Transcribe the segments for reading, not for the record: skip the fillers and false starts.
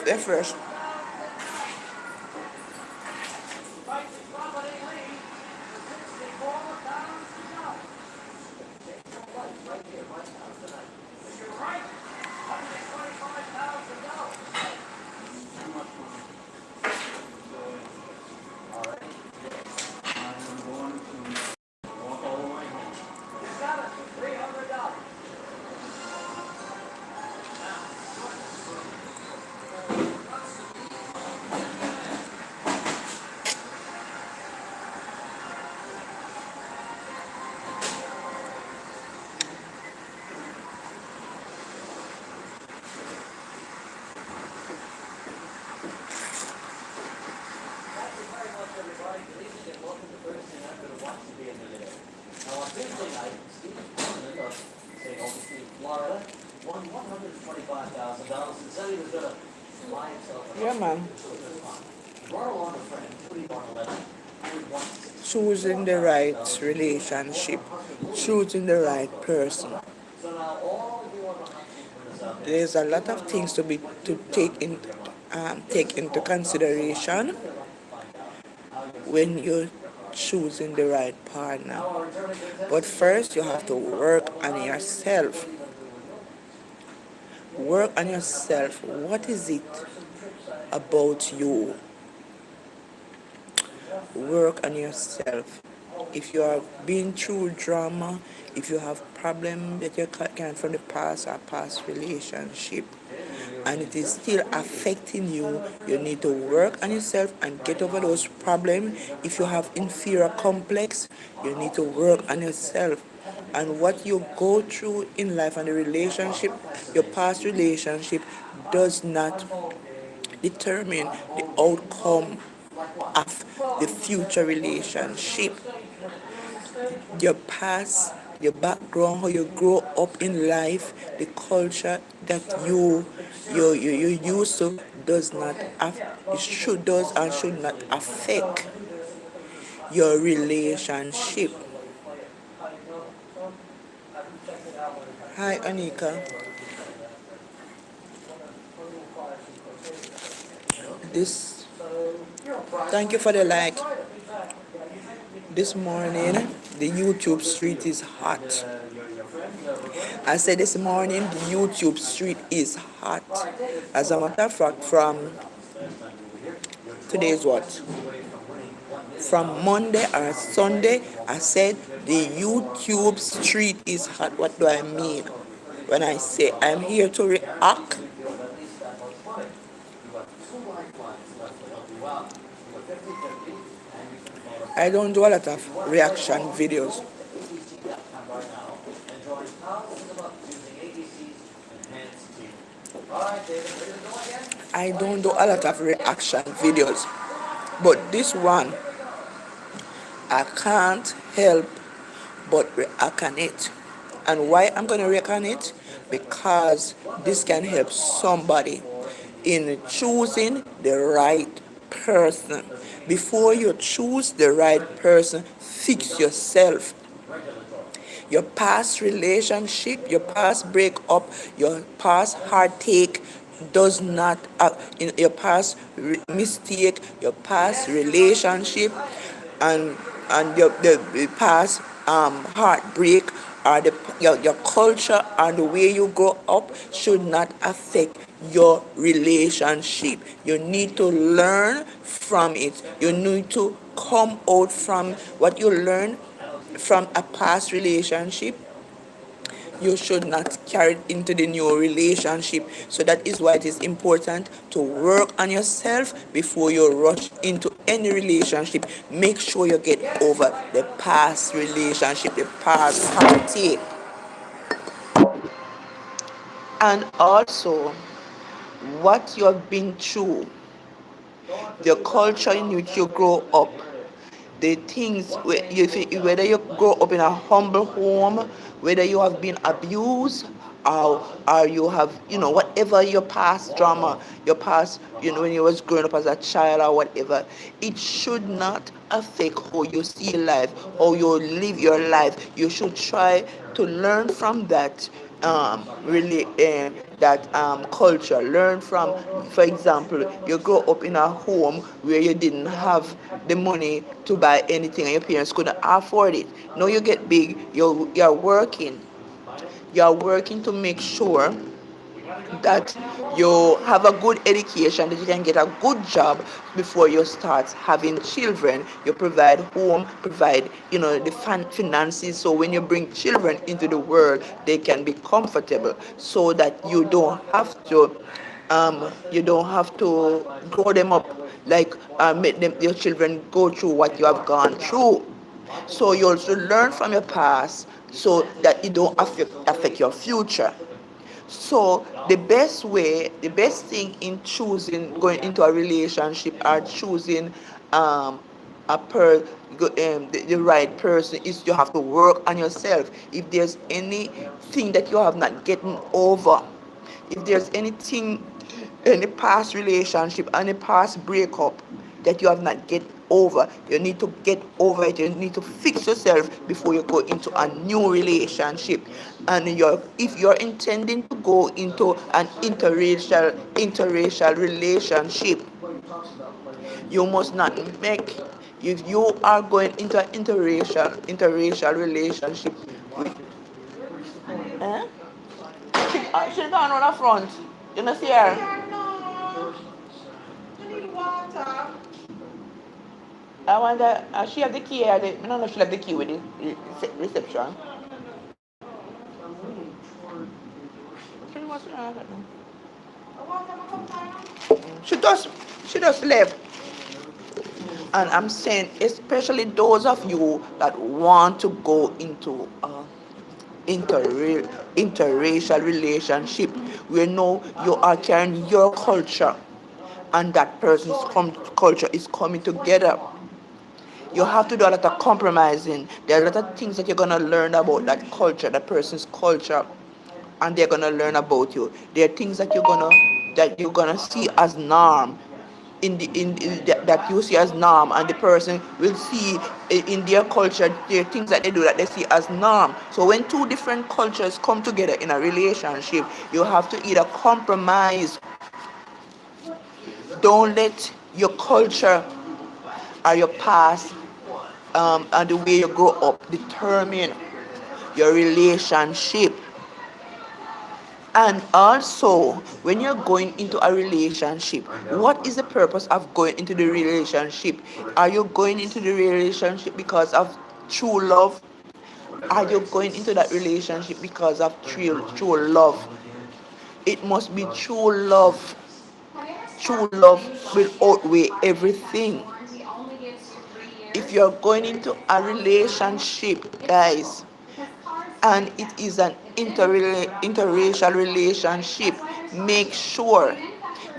They're fresh. Yeah, man. Choosing the right relationship, choosing the right person. There's a lot of things to take into consideration when you're choosing the right partner. But first, you have to work on yourself. Work on yourself. What is it about you? Work on yourself. If you have been through drama, if you have problems that you can from the past or past relationship, and it is still affecting you, you need to work on yourself and get over those problems. If you have inferior complex, you need to work on yourself. And what you go through in life and the relationship, your past relationship, does not determine the outcome of the future relationship. Your past, your background, how you grow up in life, the culture that you used to does not it should does and should not affect your relationship. Hi Anika. This Thank you for the like. This morning the YouTube street is hot. I said this morning the YouTube street is hot. As a matter of fact, from today's what? From Monday or Sunday, I said the YouTube street is hot. What do I mean? When I say I'm here to react, I don't do a lot of reaction videos. I don't do a lot of reaction videos. But this one, I can't help but react on it. And why I'm going to react on it? Because this can help somebody in choosing the right person. Before you choose the right person, fix yourself. Your past relationship, your past breakup, your past heartache does not, your past mistake, your past relationship, and the past heartbreak, or your culture and the way you grow up should not affect your relationship. You need to learn from it. You need to come out from what you learn from a past relationship. You should not carry it into the new relationship. So that is why it is important to work on yourself before you rush into any relationship. Make sure you get over the past relationship, the past heartache. And also what you have been through, the culture in which you grow up, the things whether you grow up in a humble home, whether you have been abused, or you have, whatever your past drama, your past, when you was growing up as a child or whatever, it should not affect how you see life, how you live your life. You should try to learn from that, really, that culture. Learn from, for example, you grow up in a home where you didn't have the money to buy anything and your parents couldn't afford it. Now you get big, you're working to make sure that you have a good education, that you can get a good job before you start having children. You provide home, provide, the finances, so when you bring children into the world, they can be comfortable, so that you don't have to grow them up, like, make them, your children, go through what you have gone through. So you also learn from your past, so that it don't affect your future. So the best thing in choosing going into a relationship, or choosing, um, the right person, is you have to work on yourself. If there's anything that you have not gotten over, if there's anything, any past relationship, any past breakup that you have not get over, you need to get over it. You need to fix yourself before you go into a new relationship. And if you're intending to go into an interracial relationship, you must not make if you are going into an interracial relationship with, eh? She's gone on the front. You know, see her. I wonder, she have the key. I don't know if she have the key with the reception. She just left. And I'm saying, especially those of you that want to go into interracial relationship, where now you are carrying your culture and that person's culture is coming together. You have to do a lot of compromising. There are a lot of things that you're gonna learn about that culture, that person's culture, and they're gonna learn about you. There are things that you're gonna see as norm, that you see as norm, and the person will see, in their culture, there are things that they do that they see as norm. So when two different cultures come together in a relationship, you have to either compromise. Don't let your culture or your past, and the way you grow up, determine your relationship. And also, when you're going into a relationship, what is the purpose of going into the relationship? Are you going into the relationship because of true love? Are you going into that relationship because of true love? It must be true love. True love will outweigh everything. If you're going into a relationship, guys, and it is an interracial relationship, make sure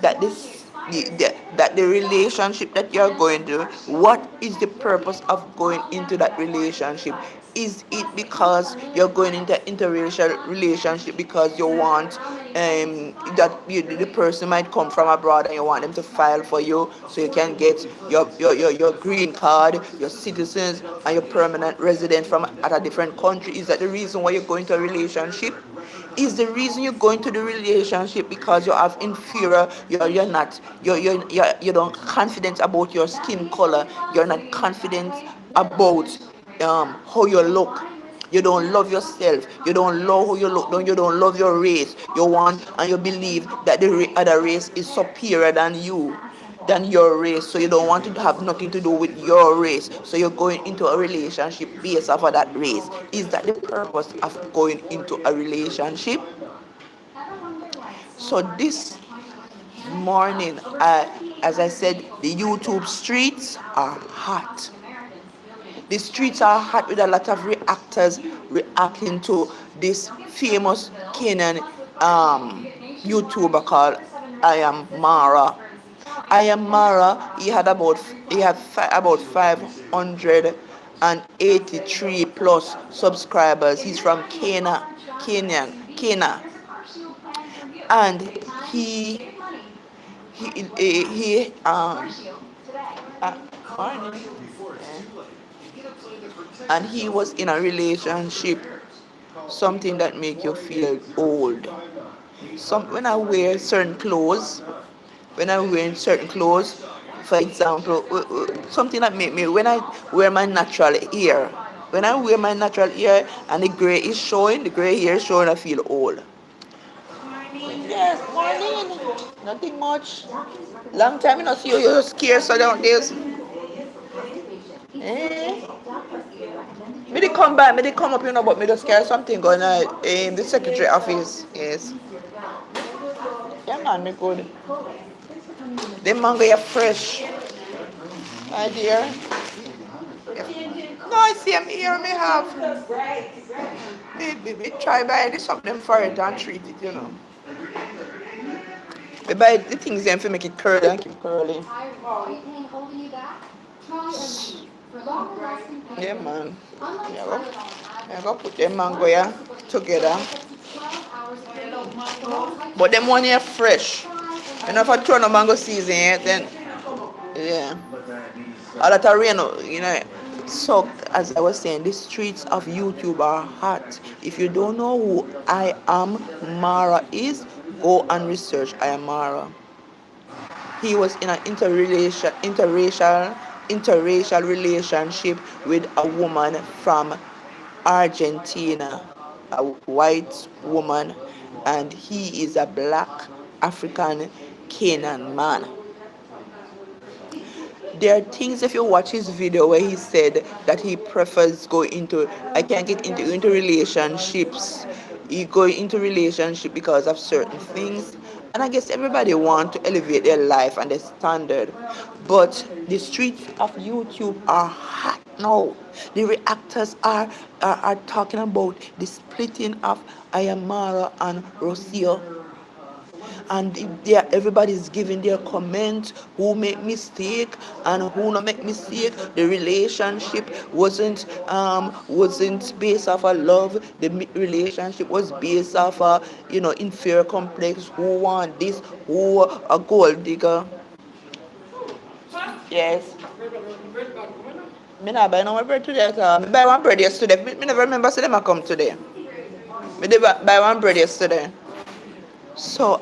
that the relationship that you're going to, what is the purpose of going into that relationship? Is it because you're going into an interracial relationship because you want, that the person might come from abroad and you want them to file for you so you can get your green card, your citizens, and your permanent resident from at a different country? Is that the reason why you're going to a relationship? Is the reason you're going to the relationship because you have inferior, you're not, you don't confident about your skin color, you're not confident about, how you look, you don't love yourself, you don't love how you look, you don't love your race, you want and you believe that the other race is superior than your race, so you don't want to have nothing to do with your race, so you're going into a relationship based off of that race? Is that the purpose of going into a relationship? So this morning, as I said, the YouTube streets are hot. The streets are hot with a lot of reactors reacting to this famous Kenyan, YouTuber called I Am Mara. Ayamara, he had about 583 plus subscribers. He's from Kenya, and he he uh, morning. And he was in a relationship, something that make you feel old. When I wear certain clothes, when I wear certain clothes, for example, something that make me, when I wear my natural hair, when I wear my natural hair and the gray hair is showing, I feel old. Yes, morning. Nothing much. Long time you not see you, you're scared so down this. Eh? Me they come by, me they come up, but me just scare something going on in the secretary office. Yes. Yeah man, me good. The mango are fresh. My dear. No, I see him here, me have. Me try buy this something for it and treat it. Me buy the things then for make it curly and keep curly. Yeah, man. Yeah, go put them mango here together. But them one here fresh. If I turn on mango season yet, then yeah. A lot of rain. So as I was saying, the streets of YouTube are hot. If you don't know who I am Mara is, go and research I am Mara. He was in an interracial relationship with a woman from Argentina, a white woman, and he is a black African Canaan man. There are things, if you watch his video where he said that he prefers I can't get into relationships. He go into relationship because of certain things. And I guess everybody want to elevate their life and their standard. But the streets of YouTube are hot now. The reactors are talking about the splitting of Ayamara and Rocio, and everybody's giving their comment, who make mistake and who not make mistake. The relationship wasn't based off of love. The relationship was based off a inferior complex, who want this, who a gold digger. Yes. Me not buy no bread today. Me buy one bread yesterday. Me never remember say them a come today. Me did buy one bread yesterday. So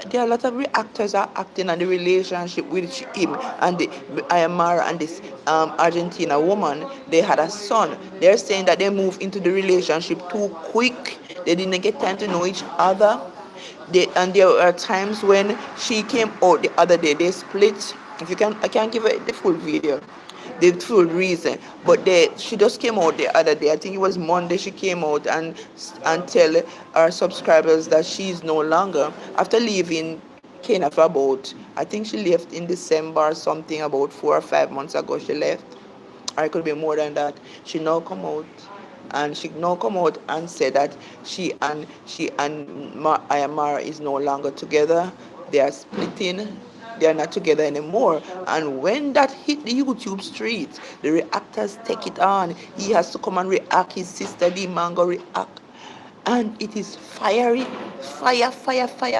there are a lot of actors are acting on the relationship with him and the Ayamara and this Argentina woman. They had a son. They're saying that they moved into the relationship too quick. They didn't get time to know each other. And there are times when she came out the other day. They split. If you can, I can't give it the full video, the full reason. But she just came out the other day. I think it was Monday. She came out and tell our subscribers that she's no longer, after leaving Kenya for about, I think she left in December or something, about 4 or 5 months ago. She left, or it could be more than that. She now come out. And she now come out and said that she and Ayamara is no longer together. They are splitting. They are not together anymore. And when that hit the YouTube streets, the reactors take it on. He has to come and react. His sister D Mango react, and it is fiery, fire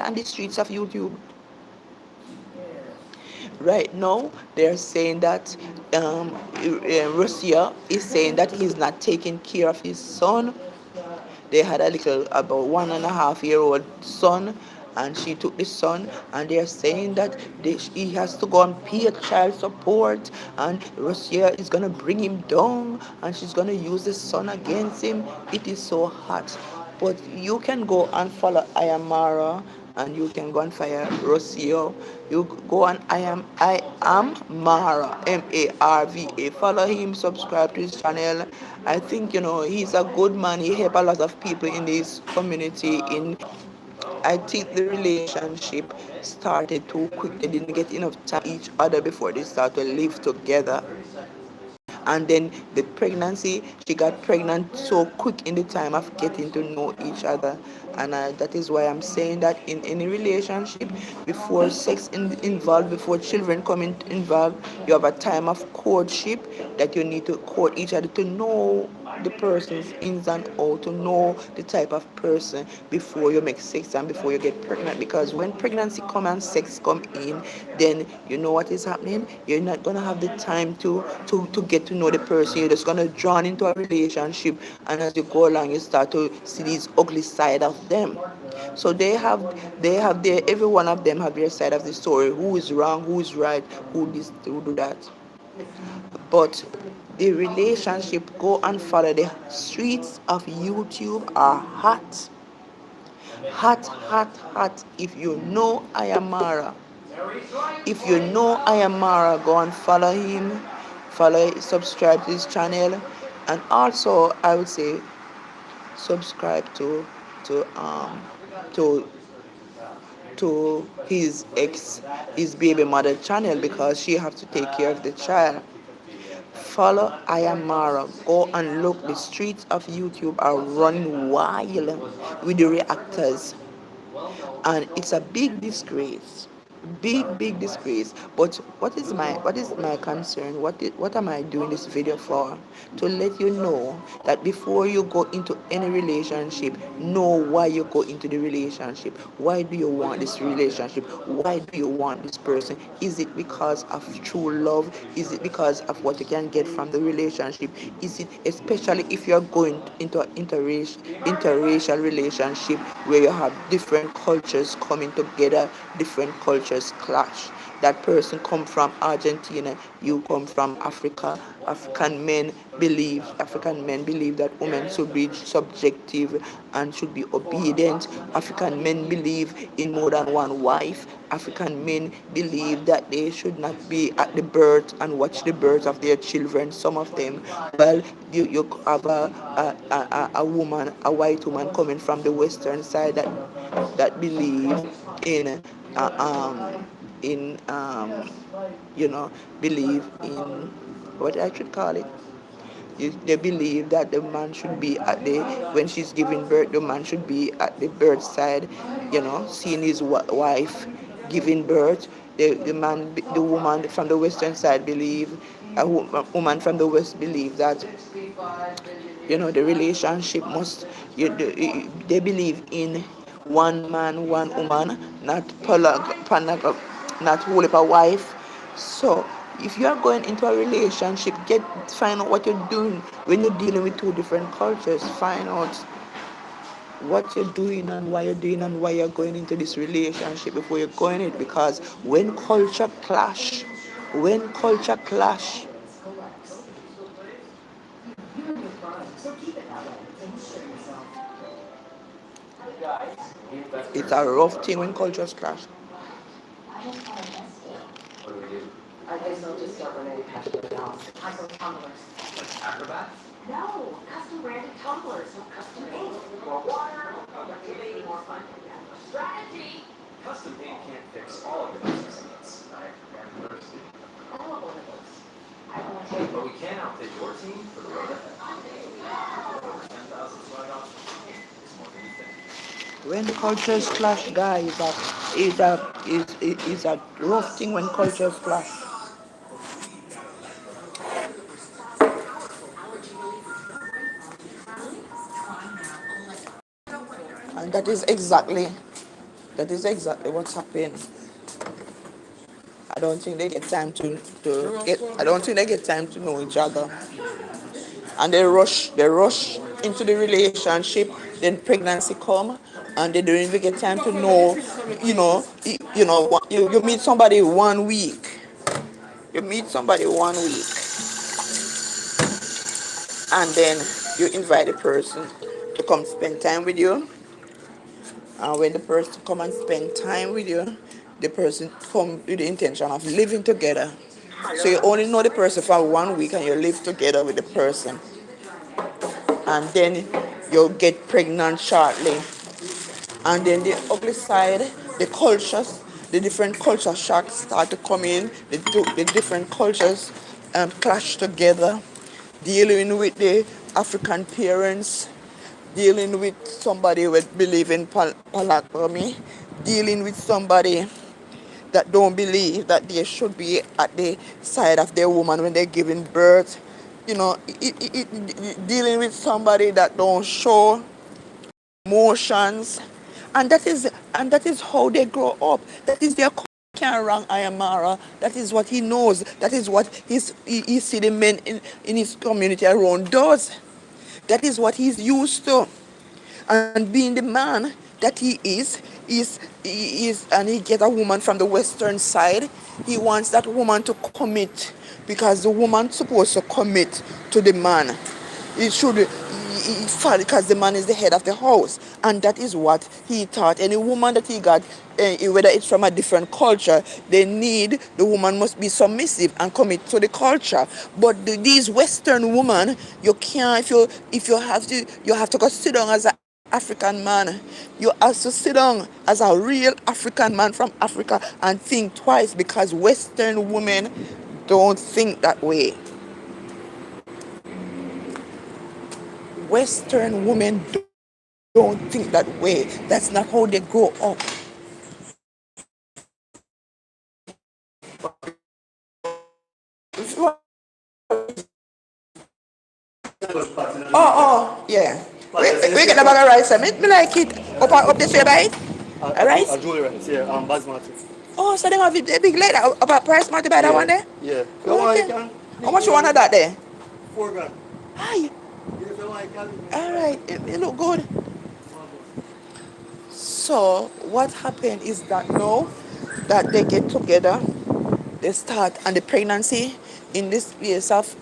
on the streets of YouTube. Right now, they're saying that Russia is saying that he's not taking care of his son. They had a little, about 1.5-year-old son, and she took the son, and they're saying that he has to go and pay child support, and Russia is going to bring him down, and she's going to use the son against him. It is so hot. But you can go and follow Ayamara, and you can go and follow Rocio. You go on I am Mara, Marva. Follow him, subscribe to his channel. I think he's a good man. He help a lot of people in this community. I think the relationship started too quick. They didn't get enough time each other before they start to live together. and then the pregnancy, she got pregnant so quick in the time of getting to know each other. And that is why I'm saying that in any relationship, before involved, before children come involved, you have a time of courtship that you need to court each other to know the person's ins and outs, to know the type of person before you make sex and before you get pregnant. Because when pregnancy come and sex come in, then you know what is happening. You're not gonna have the time to get to know the person. You're just gonna drawn into a relationship, and as you go along, you start to see these ugly side of them. So they have their every one of them have their side of the story. Who is wrong? Who is right? Who this? Who do that? But the relationship, go and follow the streets of YouTube are hot, hot, hot, hot. If you know Ayamara, if you know Ayamara, go and follow him, subscribe to his channel, and also I would say subscribe to um to his baby mother channel, because she have to take care of the child. Follow Ayamara. Go and look. The streets of YouTube are running wild with the reactors, and it's a big disgrace, big disgrace. But what is my concern? What am I doing this video for? To let you know that before you go into any relationship, know why you go into the relationship. Why do you want this relationship? Why do you want this person? Is it because of true love? Is it because of what you can get from the relationship? Is it, especially if you're going into an interracial relationship where you have different cultures coming together, different cultures clash. That person come from Argentina, you come from Africa. African men believe that women should be subjective and should be obedient. African men believe in more than one wife. African men believe that they should not be at the birth and watch the birth of their children. Some of them, well, you have a woman, a white woman coming from the western side that believe in uh, um in believe in, what I should call it. They believe that the man should be at the, when she's giving birth, the man should be at the birth side, seeing his wife giving birth. The woman from the western side believe, woman from the west believe that the relationship must, they believe in one man, one woman, not not whole of a wife. So if you are going into a relationship, find out what you're doing when you're dealing with two different cultures. Find out what you're doing and why you're doing and why you're going into this relationship before you're going it. Because when culture clash, it's a rough thing when cultures clash. I guess I'll just start running custom dolls. Custom tumblers. Acrobats? No, custom branded tumblers with custom ink. More water, maybe more fun. Strategy! Custom paint can't fix all of your business needs. I understand. I want one of those. I want to take But we can outfit your team for the road ahead. Over 10,000 swag options. It's more than you think. When cultures clash, guys, is a rough thing when cultures clash. And that is exactly what's happening. I don't think they get time I don't think they get time to know each other. And they rush into the relationship, then pregnancy come, and they don't even get time to know, you meet somebody 1 week. You meet somebody 1 week, and then you invite the person to come spend time with you. And when the person come and spend time with you, the person come with the intention of living together. So you only know the person for 1 week and you live together with the person. And then you'll get pregnant shortly. And then the ugly side, the cultures, the different culture shocks start to come in. The different cultures clash together. dealing with the African parents, dealing with somebody with believe in polygamy, dealing with somebody that don't believe that they should be at the side of their woman when they're giving birth. You know, dealing with somebody that don't show emotions, and that is how they grow up. That is their can't wrong Ayamara. That is what he knows. That is what he see the men in his community around does. That is what he's used to. And being the man that he is, and he get a woman from the western side, he wants that woman to commit, because the woman supposed to commit to the man. It should because the man is the head of the house, and that is what he taught. Any woman that he got, whether it's from a different culture, the woman must be submissive and commit to the culture. But these Western women, you can't. If you have to go sit down as a African man. You have to sit down as a real African man from Africa and think twice, because Western women don't think that way. Western women don't think that way. That's not how they grow up. Oh, yeah. We get a bag of rice. Me like it. Up this way, right? A rice? Jewelry rice, yeah, basmati. Oh, so they have a big lady about price multi by that one there? Yeah. Okay. How much you want of that there? $4,000. Hi. All right. It look good. So what happened is that now that they get together, they start, and the pregnancy in this place of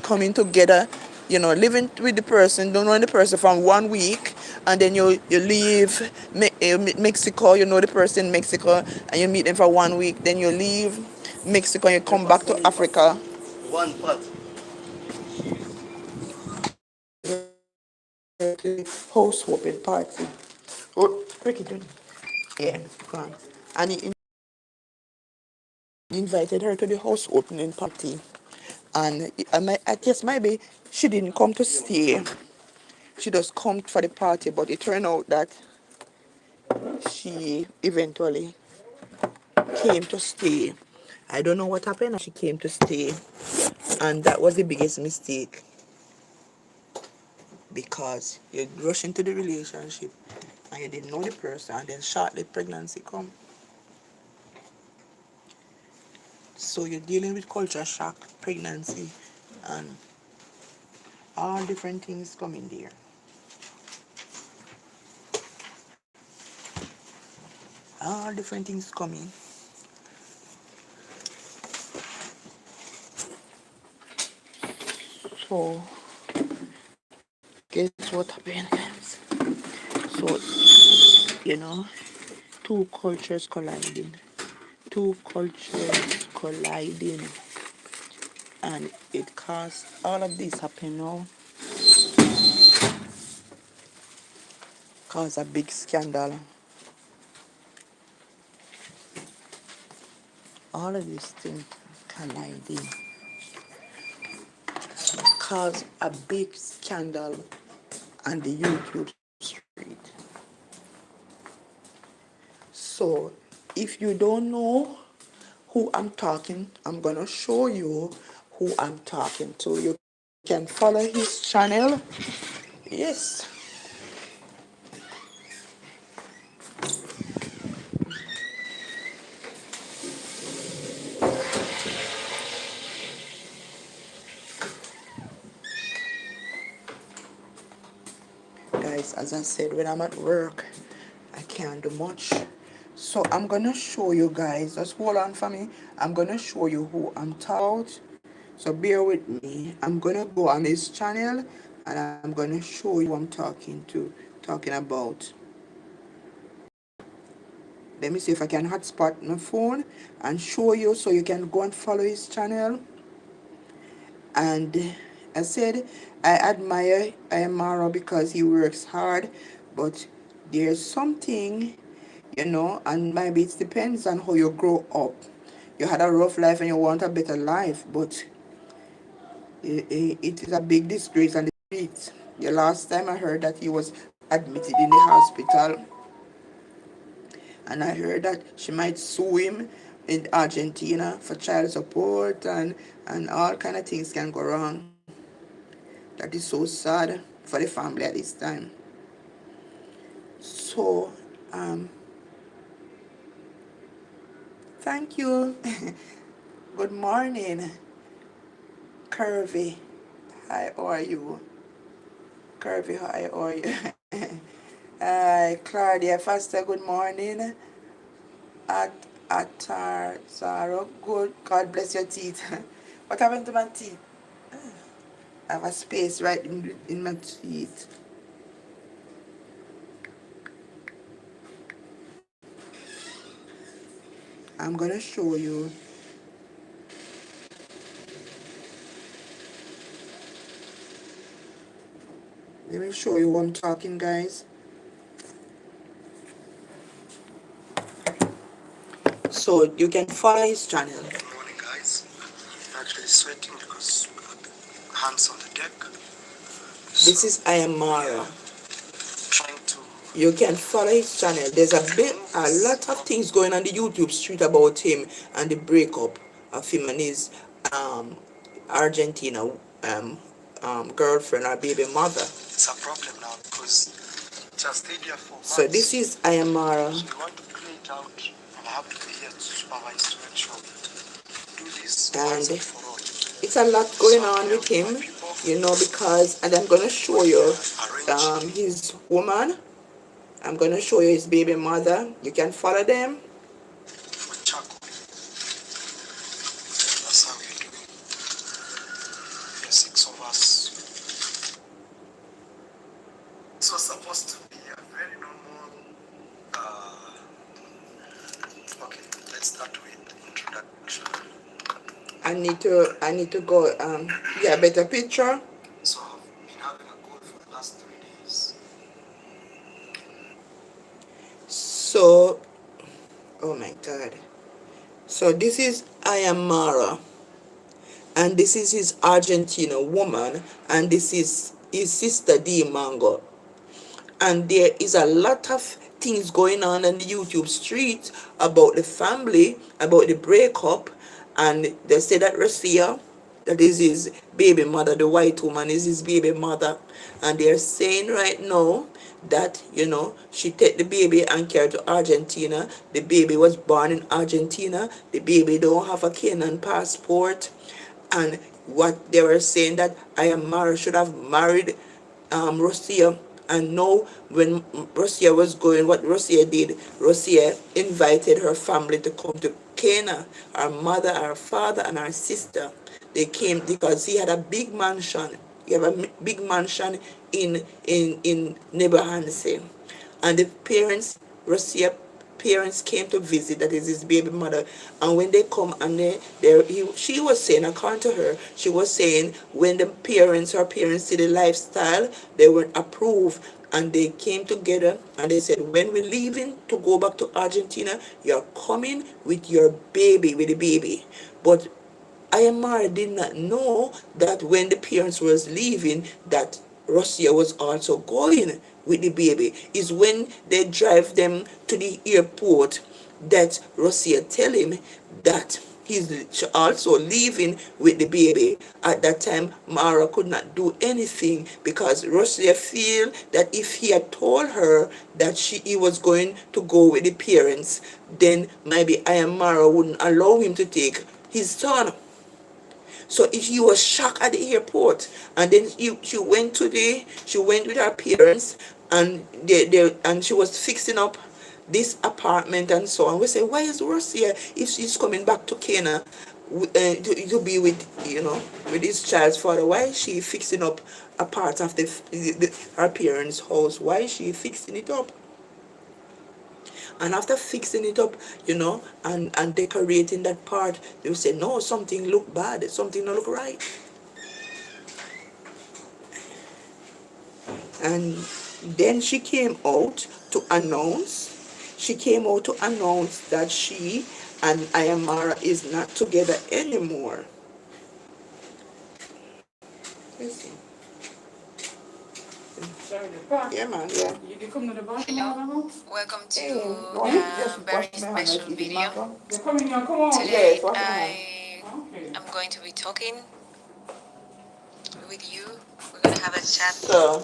coming together, living with the person, don't know the person from 1 week, and then you leave Mexico, you know the person in Mexico, and you meet them for 1 week, then you leave Mexico and you come back to Africa. One pot. House open party. Oh, Ricky, yeah, go on. And he invited her to the house opening party, and I guess maybe she didn't come to stay. She just come for the party, but it turned out that she eventually came to stay. I don't know what happened. She came to stay, and that was the biggest mistake, because you rush into the relationship and you didn't know the person, and then shortly pregnancy come. So you're dealing with culture shock, pregnancy, and all different things coming there. All different things coming. So guess what happened, guys? So two cultures colliding. Two cultures colliding. And it caused all of this happen now. Caused a big scandal. All of these things colliding caused a big scandal on the YouTube street. So if you don't know who I'm gonna show you who I'm talking to. You can follow his channel. Yes. Guys, as I said, when I'm at work, I can't do much. So I'm gonna show you guys. Just hold on for me. I'm gonna show you who I'm talking about. So bear with me. I'm gonna go on his channel and I'm gonna show you who I'm talking about. Let me see if I can hotspot my phone and show you, so you can go and follow his channel. And I said I admire Ayamaro because he works hard, but there's something, and maybe it depends on how you grow up. You had a rough life and you want a better life, but It is a big disgrace on the streets. The last time I heard that he was admitted in the hospital, and I heard that she might sue him in Argentina for child support, and all kind of things can go wrong. That is so sad for the family at this time. So, um, thank you. Good morning, Curvy. Hi, how are you? Curvy, hi, how are you? Hi, Claudia Foster, good morning. Atar Zaro, good. God bless your teeth. What happened to my teeth? I have a space right in my teeth. I'm gonna show you. Let me show you what I'm talking, guys. So you can follow his channel. Good morning, guys. I'm actually sweating because hands on the deck. This is Ayamara. Trying to. You can follow his channel. There's a lot of things going on the YouTube street about him and the breakup of him and his um, Argentina girlfriend or baby mother. It's a problem now because it has stayed here for months. So this is Ayamara. So we want to clear it out, and I have to be here to supervise to make sure we do this once and for all. It's a lot going on with him, you know, because, and I'm gonna show you his woman. I'm gonna show you his baby mother. You can follow them. For Chaco. That's how we do it. There are 6 of us. This was supposed to be a very normal. Okay, let's start with introduction. I need to go get a better picture. So I've been having a cold for the last 3 days. So, oh my God. So this is Ayamara, and this is his Argentina woman, and this is his sister D Mango. And there is a lot of things going on the YouTube street about the family, about the breakup, and they say that Rosia, that is his baby mother, the white woman is his baby mother, and they're saying right now that, you know, she take the baby and carry to Argentina. The baby was born in Argentina. The baby don't have a Kenyan passport, and what they were saying that Ayamara should have married Rosia. And now when Rosia was going, what Rosia did, Rosia invited her family to come to Kenya, her mother, her father, and her sister. They came because he had a big mansion. He have a big mansion in Nebrahanse. And the parents, Rosia parents came to visit, that is his baby mother, and when they come and she was saying, according to her, she was saying when her parents see the lifestyle, they were approved, and they came together and they said, when we're leaving to go back to Argentina, you're coming with your baby, with the baby. But Ayamara did not know that when the parents was leaving, that Rosia was also going with the baby. Is when they drive them to the airport that Rosia tell him that he's also leaving with the baby. At that time, Mara could not do anything because Rosia feel that if he had told her that he was going to go with the parents, then maybe Ayamara wouldn't allow him to take his son. So he was shocked at the airport, and then she went with her parents, and and she was fixing up this apartment and so on. We say, why is Rosia, if she's coming back to Kenya to be with, you know, with his child's father, why is she fixing up a part of her parents' house? Why is she fixing it up? And after fixing it up, you know, and decorating that part, they will say, no, something look bad, something don't look right. And then she came out to announce that she and Ayamara is not together anymore. Yeah, man, yeah. Hello, welcome to Hey, a very special video. Yes, Today wash my I hand. am going to be talking with you. We're gonna have a chat So,